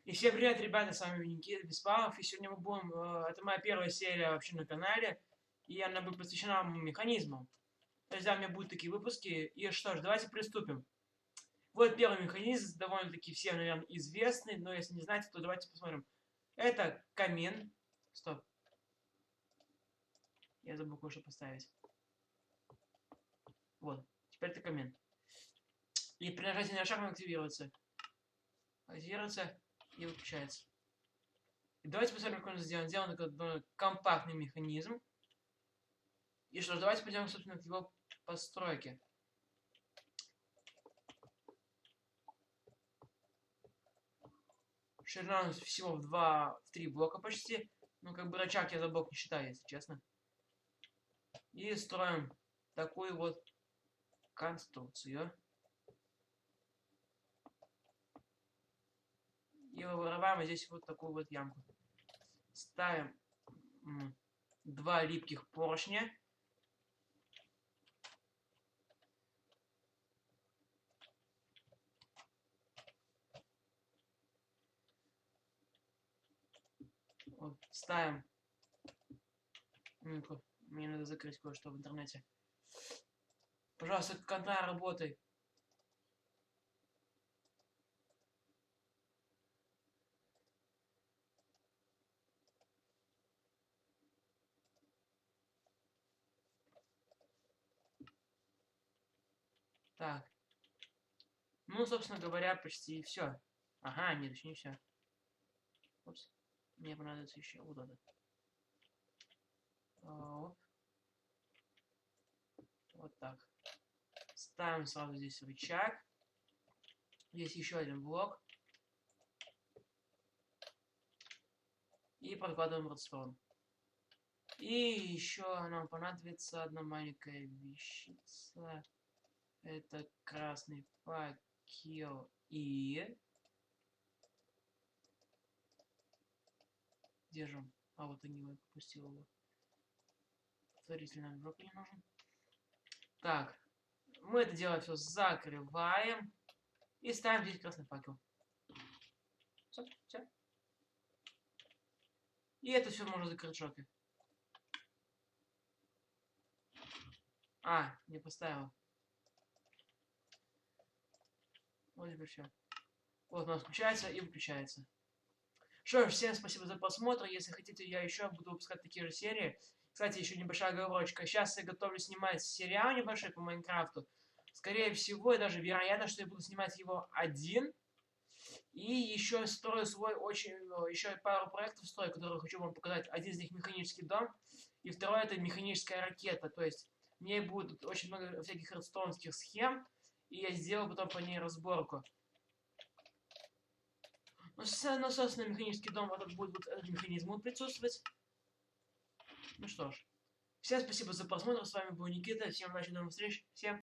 И всем привет, ребята, с вами Никита Беспалов, и сегодня мы будем, это моя первая серия вообще на канале, и она будет посвящена механизмам. То есть, да, у меня будут такие выпуски, и что ж, давайте приступим. Вот первый механизм, довольно-таки всем, наверное, известный, но если не знаете, то давайте посмотрим. Это камин. Стоп. Я забыл кое-что поставить. Вот, теперь это камин. И при нажатии на шаг он активируется. Активируется и выключается. И давайте посмотрим, как он сделан. Сделан такой компактный механизм. И что ж, давайте пойдем, собственно, к его постройке. Ширина у нас всего в 3 блока почти. Ну, как бы рычаг я за блок не считаю, если честно. И строим такую вот конструкцию. И вырываем здесь вот такую вот ямку. Ставим 2 липких поршня. Вот, ставим. Мне надо закрыть кое-что в интернете. Пожалуйста, контра, работай. Так. Ну, собственно говоря, почти все. Ага, нет, еще не все. Упс. Мне понадобится еще вот это. Оп. Вот так. Ставим сразу здесь рычаг. Здесь еще один блок. И прокладываем редстоун. И еще нам понадобится одна маленькая вещица. Это красный факел и... Держим. А вот они его пропустил его. Повторитель нам в жопу не нужен. Так. Мы это дело все закрываем. И ставим здесь красный факел. Все. И это все можно закрыть жопой. А, не поставил. Вот теперь все. Вот у нас включается и выключается. Что ж, всем спасибо за просмотр. Если хотите, я еще буду выпускать такие же серии. Кстати, еще небольшая оговорочка. Сейчас я готовлю снимать сериал небольшой по Майнкрафту. Скорее всего, и даже вероятно, что я буду снимать его один. И еще строю свой еще пару проектов строю, которые хочу вам показать. Один из них механический дом. И второй это механическая ракета. То есть мне будет очень много всяких редстоунских схем. И я сделаю потом по ней разборку. Ну, собственно, механический дом, этот будет вот этот механизм присутствовать. Ну что ж. Всем спасибо за просмотр. С вами был Никита. Всем удачи, до новых встреч. Всем